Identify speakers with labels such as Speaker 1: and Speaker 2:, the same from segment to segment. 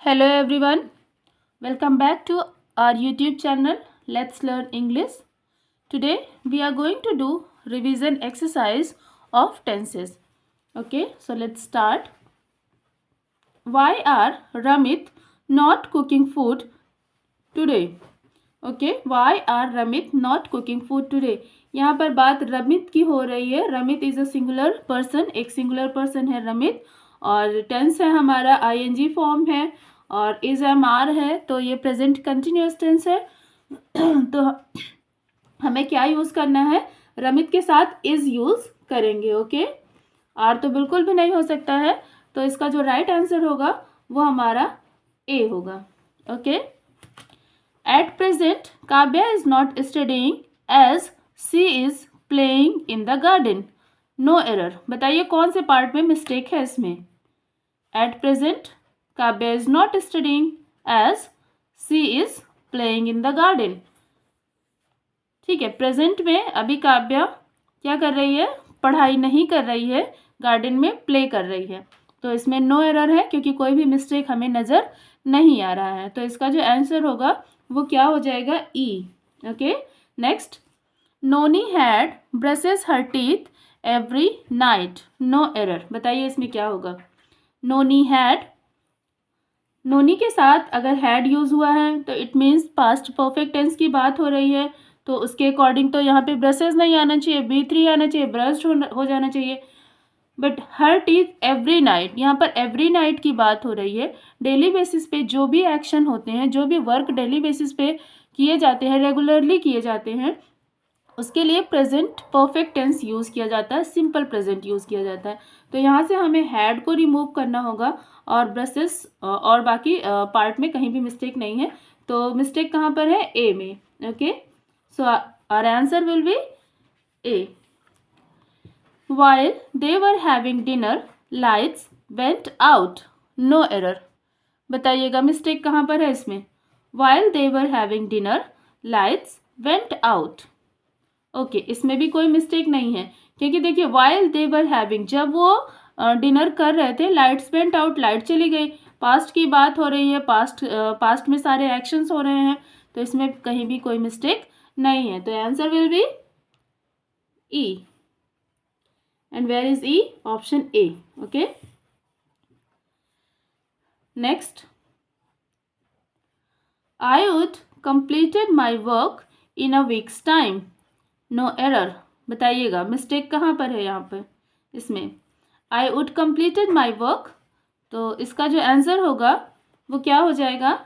Speaker 1: Hello everyone, welcome back to our YouTube channel Let's Learn English. Today we are going to do revision exercise of tenses. Okay, so let's start. Why are Ramit not cooking food today? Okay, why are Ramit not cooking food today? यहाँ पर बात रमित की हो रही है. Ramit is a singular person, एक singular person है रमित, और टेंस है हमारा आईएनजी फॉर्म है और इज एम आर है, तो ये प्रेजेंट कंटिन्यूअस टेंस है. तो हमें क्या यूज़ करना है? रमित के साथ इज यूज़ करेंगे. ओके, आर तो बिल्कुल भी नहीं हो सकता है, तो इसका जो राइट आंसर होगा वो हमारा ए होगा. Okay, At present, Kavya is not studying as she is playing in the garden. No error. बताइए कौन से पार्ट में मिस्टेक है इसमें? At present, Kavya is not studying as she is playing in the garden. ठीक है, present में अभी काव्या क्या कर रही है? पढ़ाई नहीं कर रही है, गार्डन में प्ले कर रही है. तो इसमें नो एरर है क्योंकि कोई भी मिस्टेक हमें नज़र नहीं आ रहा है. तो इसका जो आंसर होगा वो क्या हो जाएगा? E. Okay, next. Noni had brushes her teeth every night. No error. बताइए इसमें क्या होगा? नोनी हैड, नोनी के साथ अगर हैड यूज़ हुआ है तो it means past perfect tense की बात हो रही है, तो उसके अकॉर्डिंग तो यहाँ पे ब्रशेस नहीं आना चाहिए, B3 आना चाहिए, ब्रश्ड हो जाना चाहिए. But her teeth every night, यहाँ पर एवरी नाइट की बात हो रही है. डेली बेसिस पे जो भी एक्शन होते हैं, जो भी वर्क डेली बेसिस पे किए जाते हैं, रेगुलरली किए जाते हैं, उसके लिए प्रेजेंट परफेक्ट टेंस यूज़ किया जाता है, सिंपल प्रेजेंट यूज़ किया जाता है. तो यहाँ से हमें हैड को रिमूव करना होगा और ब्रशेस और बाकी पार्ट में कहीं भी मिस्टेक नहीं है. तो मिस्टेक कहाँ पर है? ए में. Okay, so our answer will be A. While they were having dinner, lights went out. No error. बताइएगा मिस्टेक कहाँ पर है इसमें? While they were having dinner, lights went out. Okay, इसमें भी कोई मिस्टेक नहीं है क्योंकि देखिए while they were having, जब वो डिनर कर रहे थे, lights went out, लाइट चली गई. पास्ट की बात हो रही है, पास्ट में सारे एक्शंस हो रहे हैं, तो इसमें कहीं भी कोई मिस्टेक नहीं है. तो answer will be E. And where is E? Option A. Okay. Next. I would completed my work in a week's time. No error. बताइएगा मिस्टेक कहाँ पर है यहाँ पर इसमें? I would completed my work. तो इसका जो आंसर होगा वो क्या हो जाएगा?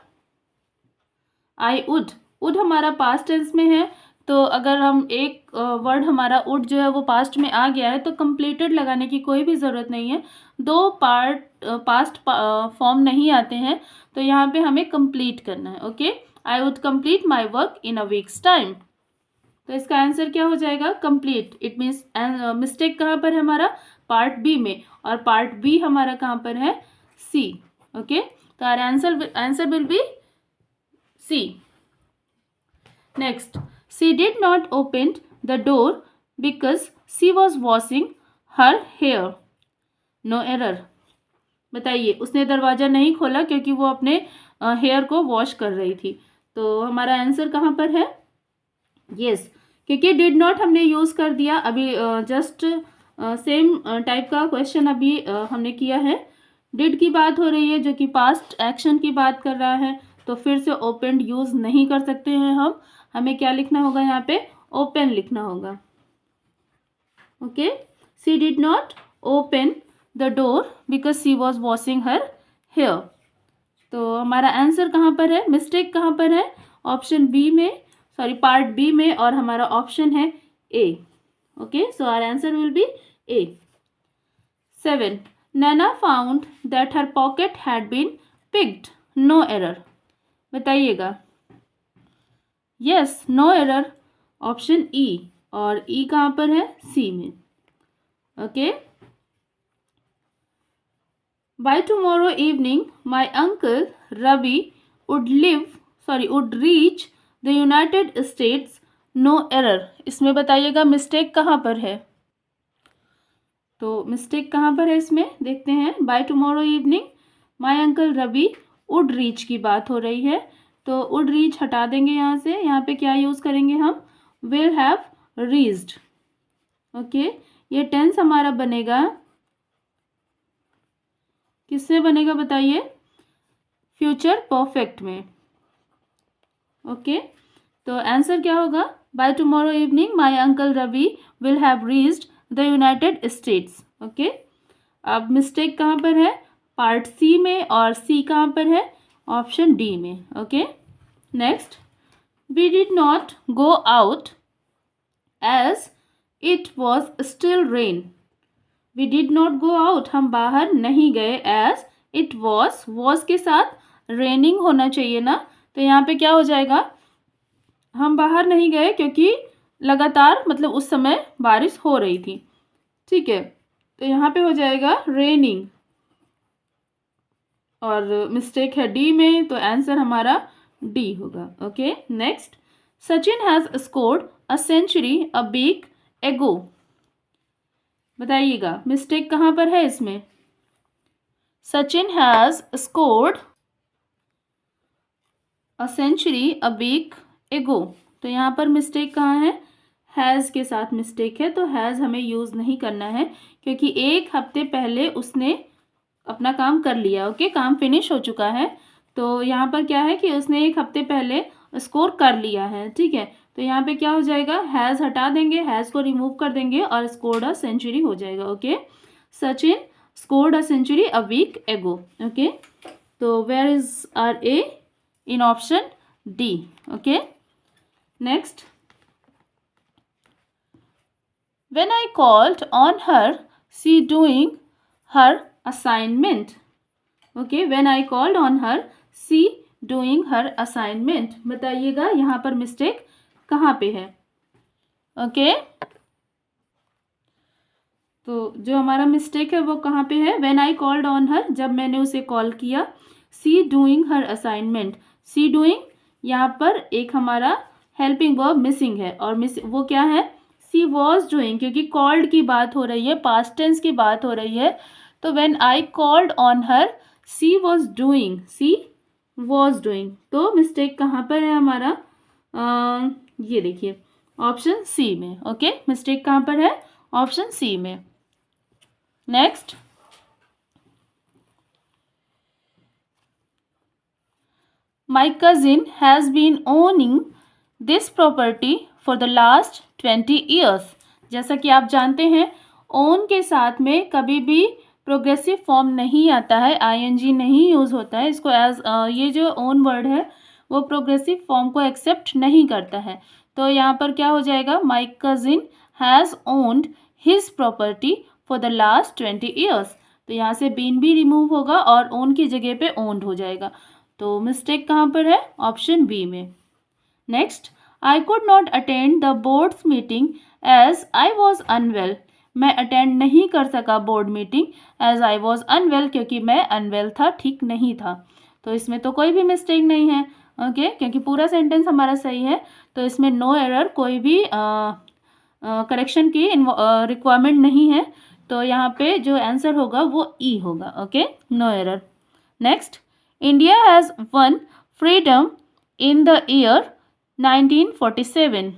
Speaker 1: I would. would हमारा पास्ट टेंस में है, तो अगर हम एक वर्ड हमारा वुड जो है वो पास्ट में आ गया है तो कंप्लीटेड लगाने की कोई भी ज़रूरत नहीं है. दो पास्ट फॉर्म नहीं आते हैं, तो यहाँ पे हमें कंप्लीट करना है. Okay, I would complete my work in a weeks time. तो इसका आंसर क्या हो जाएगा? कंप्लीट. इट मीन्स मिस्टेक कहाँ पर है हमारा? पार्ट बी में, और पार्ट बी हमारा कहाँ पर है? सी. ओके, तो our answer will be C. Next. She did not open the door because she was washing her hair. No error. बताइए, उसने दरवाज़ा नहीं खोला क्योंकि वो अपने हेयर को वॉश कर रही थी. तो हमारा आंसर कहाँ पर है? यस, क्योंकि डिड नॉट हमने यूज़ कर दिया. अभी जस्ट सेम टाइप का क्वेश्चन अभी हमने किया है. डिड की बात हो रही है जो कि पास्ट एक्शन की बात कर रहा है, तो फिर से ओपन यूज़ नहीं कर सकते हैं हम. हमें क्या लिखना होगा यहाँ पे? ओपन लिखना होगा. Okay, she did not open the door because she was washing her hair. तो हमारा आंसर कहाँ पर है? मिस्टेक कहाँ पर है? ऑप्शन बी में, सॉरी पार्ट बी में, और हमारा ऑप्शन है A. Okay, so our answer will be A. 7. Naina found that her pocket had been picked. No error. बताइएगा. Yes, no error. Option E, और ई कहाँ पर है? सी में. Okay. By tomorrow evening my uncle Ravi would reach the United States. No error. इसमें बताइएगा mistake कहाँ पर है? तो मिस्टेक कहाँ पर है इसमें देखते हैं. By tomorrow evening my uncle Ravi would reach की बात हो रही है, तो वुड रीच हटा देंगे यहाँ से। यहाँ पे क्या यूज़ करेंगे हम, विल हैव रीच्ड। ओके, ये टेंस हमारा बनेगा, किससे बनेगा बताइए, फ्यूचर परफेक्ट में। ओके, तो आंसर क्या होगा, by tomorrow evening my uncle Ravi will have reached the United States. Okay, अब मिस्टेक कहाँ पर है, पार्ट सी में, और सी कहाँ पर है, ऑप्शन डी में। Okay, next, we did not go out as it was still rain. We did not go out, हम बाहर नहीं गए, एज इट वॉज के साथ रेनिंग होना चाहिए ना, तो यहाँ पे क्या हो जाएगा, हम बाहर नहीं गए क्योंकि लगातार मतलब उस समय बारिश हो रही थी। ठीक है, तो यहाँ पे हो जाएगा रेनिंग, और मिस्टेक है डी में, तो आंसर हमारा डी होगा। Okay, next, Sachin has scored a century a week ago. बताइएगा मिस्टेक कहाँ पर है इसमें, Sachin has scored a century a week ago, तो यहाँ पर मिस्टेक कहाँ है, हैज़ के साथ मिस्टेक है, तो हैज़ हमें यूज़ नहीं करना है क्योंकि एक हफ्ते पहले उसने अपना काम कर लिया। ओके, काम फिनिश हो चुका है, तो यहाँ पर क्या है कि उसने एक हफ्ते पहले स्कोर कर लिया है। ठीक है, तो यहाँ पे क्या हो जाएगा, हैज़ हटा देंगे, हैज़ को रिमूव कर देंगे और स्कोर्ड अ सेंचुरी हो जाएगा। Okay, Sachin scored a century a week ago. Okay, तो where is our A, in option D. Okay, next, when I called on her, she doing her assignment. Okay, when I called on her, she doing her assignment. बताइएगा यहाँ पर mistake कहाँ पे है। Okay, तो जो हमारा मिस्टेक है वो कहाँ पे है, when I called on her, जब मैंने उसे कॉल किया, she doing her assignment, she doing यहाँ पर एक हमारा हेल्पिंग वर्ब मिसिंग है, और वो क्या है, सी वॉज डूइंग, क्योंकि कॉल्ड की बात हो रही है, पास्ट टेंस की बात हो रही है, तो when I called on her she was doing, she was doing, तो मिस्टेक कहाँ पर है हमारा, ये देखिए ऑप्शन सी में। ओके, मिस्टेक कहाँ पर है, ऑप्शन सी में। Next, my cousin has been owning this property for the last 20 years. जैसा कि आप जानते हैं, ओन के साथ में कभी भी प्रोग्रेसिव फॉर्म नहीं आता है, आईएनजी नहीं यूज़ होता है, इसको एज ये जो ओन वर्ड है वो प्रोग्रेसिव फॉर्म को एक्सेप्ट नहीं करता है, तो यहाँ पर क्या हो जाएगा, माई cousin has owned his property for the last 20 years, तो यहाँ से बीन भी रिमूव होगा और ओन की जगह पे ओन्ड हो जाएगा, तो मिस्टेक कहाँ पर है, ऑप्शन बी में। Next, I could not attend the boards meeting as I was unwell. मैं अटेंड नहीं कर सका board meeting as I was unwell, क्योंकि मैं अनवेल था, ठीक नहीं था, तो इसमें तो कोई भी मिस्टेक नहीं है। ओके, क्योंकि पूरा सेंटेंस हमारा सही है, तो इसमें नो एरर, कोई भी करेक्शन की रिक्वायरमेंट नहीं है, तो यहाँ पे जो आंसर होगा वो ई होगा। Okay, no error. Next, India has won freedom in the year 1947।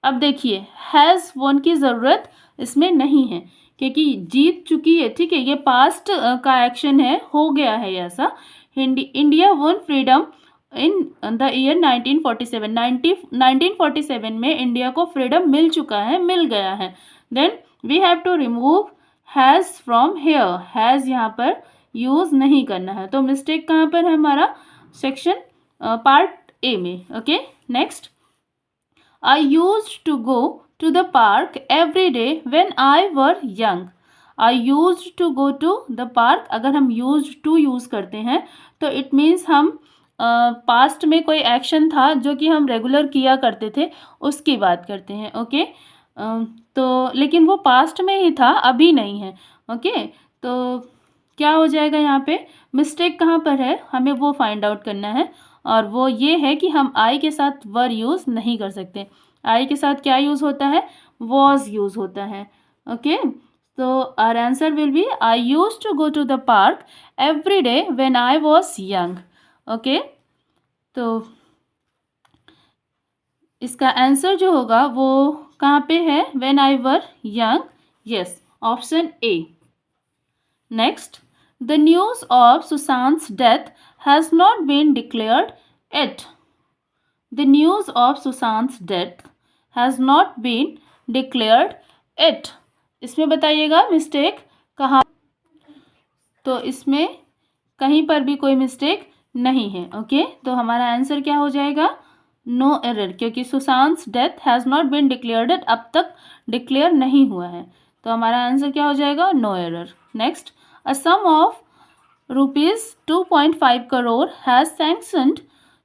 Speaker 1: अब देखिए, हैज़ वन की ज़रूरत इसमें नहीं है क्योंकि जीत चुकी है। ठीक है, ये पास्ट का एक्शन है, हो गया है ऐसा। India one freedom in the year 1947, 1947 में इंडिया को फ्रीडम मिल चुका है, मिल गया है। Then we have to remove has from here, has यहाँ पर यूज़ नहीं करना है, तो मिस्टेक कहाँ पर है हमारा, सेक्शन पार्ट ए में। Okay, next, I used to go to the park every day when I were young. I used to go to the park, अगर हम यूज्ड टू यूज़ करते हैं तो इट मीन्स हम पास्ट में कोई action था जो कि हम रेगुलर किया करते थे, उसकी बात करते हैं। ओके, तो लेकिन वो पास्ट में ही था, अभी नहीं है। ओके, तो क्या हो जाएगा यहाँ पे, मिस्टेक कहाँ पर है, हमें वो फाइंड आउट करना है, और वो ये है कि हम आई के साथ वर यूज़ नहीं कर सकते। आई के साथ क्या यूज़ होता है, वॉज यूज़ होता है। ओके, तो our answer will be I used to go to the park every day when I was young. Okay, तो इसका आंसर जो होगा वो कहाँ पे है? when I were young. Yes, option A. Next, the news of Sushant's death has not been declared yet. The news of Sushant's death has not been declared yet. इसमें बताइएगा मिस्टेक कहाँ? तो इसमें कहीं पर भी कोई मिस्टेक नहीं है. ओके, तो हमारा आंसर क्या हो जाएगा? नो एरर, क्योंकि Sushant death has not been declared, अब तक डिक्लेयर नहीं हुआ है. तो हमारा आंसर क्या हो जाएगा? No error. Next, a sum of ₹2.5 crore has sanctioned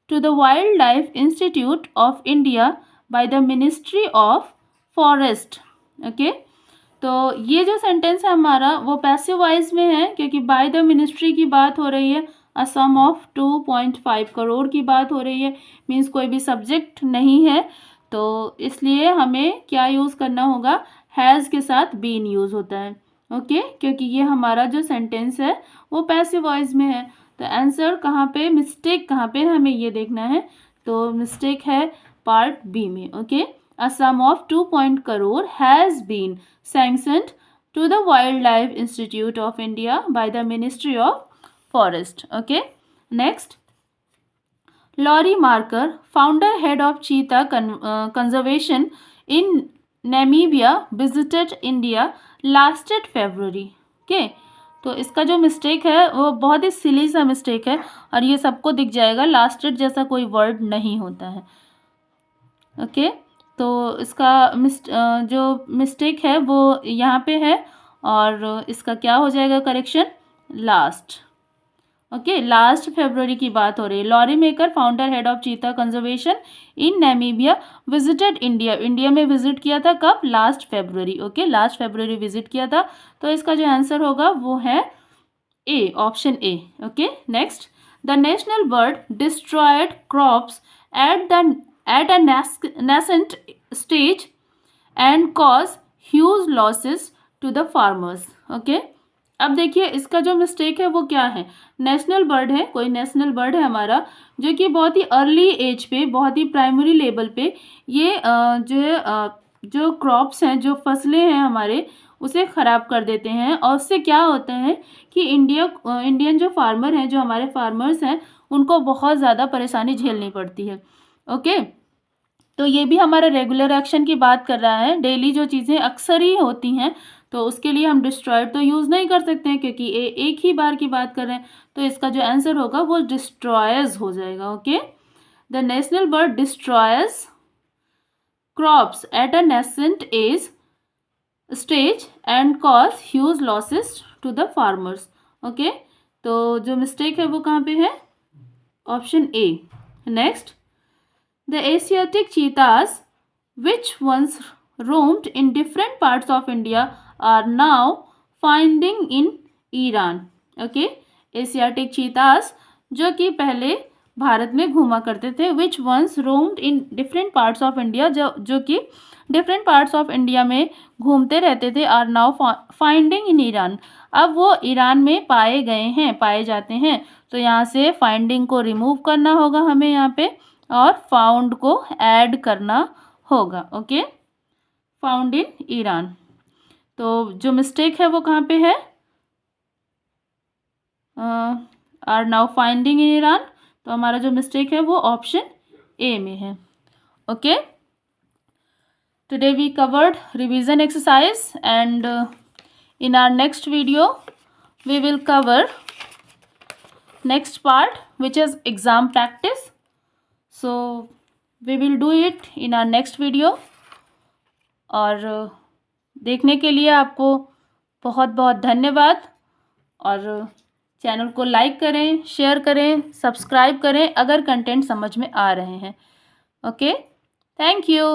Speaker 1: to the Wildlife Institute of India by the Ministry of Forest. Okay, तो ये जो सेंटेंस है हमारा वो पैसिव वॉइस में है, क्योंकि बाय द मिनिस्ट्री की बात हो रही है, अ सम ऑफ 2.5 करोड़ की बात हो रही है, मीन्स कोई भी सब्जेक्ट नहीं है, तो इसलिए हमें क्या यूज़ करना होगा? हैज़ के साथ बीन यूज़ होता है. ओके, क्योंकि ये हमारा जो सेंटेंस है वो पैसिव वॉइस में है. तो आंसर कहाँ पे, मिस्टेक कहाँ पे हमें ये देखना है. तो मिस्टेक है पार्ट बी में. Okay, a sum of 2 crore has been sanctioned to the Wildlife Institute of India by the Ministry of Forest. Okay, next, Laurie Marker, founder head of cheetah conservation in Namibia, visited India lasted February. Okay, तो इसका जो mistake है वो बहुत ही सिली सा mistake है, और ये सबको दिख जाएगा. लास्टेड जैसा कोई वर्ड नहीं होता है. ओके, तो इसका जो मिस्टेक है वो यहाँ पे है, और इसका क्या हो जाएगा correction? Last. Okay, last February की बात हो रही है. Laurie Maker, founder head of cheetah conservation in Namibia, visited India, India में विजिट किया था कब? Last February. Okay, last February visit किया था. तो इसका जो आंसर होगा वो है A, option A. Okay, next, the national bird destroyed crops at a nascent stage and cause huge losses to the farmers. Okay, अब देखिए इसका जो मिस्टेक है वो क्या है? नेशनल बर्ड है, कोई नेशनल बर्ड है हमारा, जो कि बहुत ही अर्ली एज पे, बहुत ही प्राइमरी लेवल पे ये जो क्रॉप्स हैं, जो फसलें हैं हमारे, उसे ख़राब कर देते हैं. और उससे क्या होता है कि इंडियन जो फार्मर हैं, जो हमारे फार्मर्स हैं, उनको बहुत ज़्यादा परेशानी झेलनी पड़ती है. ओके, तो ये भी हमारा रेगुलर एक्शन की बात कर रहा है. डेली जो चीज़ें अक्सर ही होती हैं, तो उसके लिए हम डिस्ट्रॉयड तो यूज़ नहीं कर सकते हैं, क्योंकि एक ही बार की बात कर रहे हैं. तो इसका जो आंसर होगा वो डिस्ट्रॉयर्स हो जाएगा. Okay, the national bird destroyers crops at a nascent stage and cause huge losses to the farmers. Okay, तो जो मिस्टेक है वो कहाँ पे है? Option A. Next, the Asiatic cheetahs, which once roamed in different parts of India, are now finding in Iran. Okay, Asiatic cheetahs जो कि पहले भारत में घूमा करते थे, which once roamed in different parts of India, जो कि डिफरेंट पार्ट्स ऑफ इंडिया में घूमते रहते थे, are now finding in Iran, अब वो ईरान में पाए गए हैं, पाए जाते हैं. तो यहाँ से फाइंडिंग को रिमूव करना होगा हमें यहाँ पे, और फाउंड को ऐड करना होगा. Okay, found in Iran. तो जो मिस्टेक है वो कहाँ पे है? Are now finding in Iran. तो हमारा जो मिस्टेक है वो ऑप्शन ए में है. Okay, today we covered revision exercise, and in our next video we will cover next part, which is exam practice. So we will do it in our next video. और देखने के लिए आपको बहुत बहुत धन्यवाद, और चैनल को लाइक करें, शेयर करें, सब्सक्राइब करें अगर कंटेंट समझ में आ रहे हैं. Okay, thank you.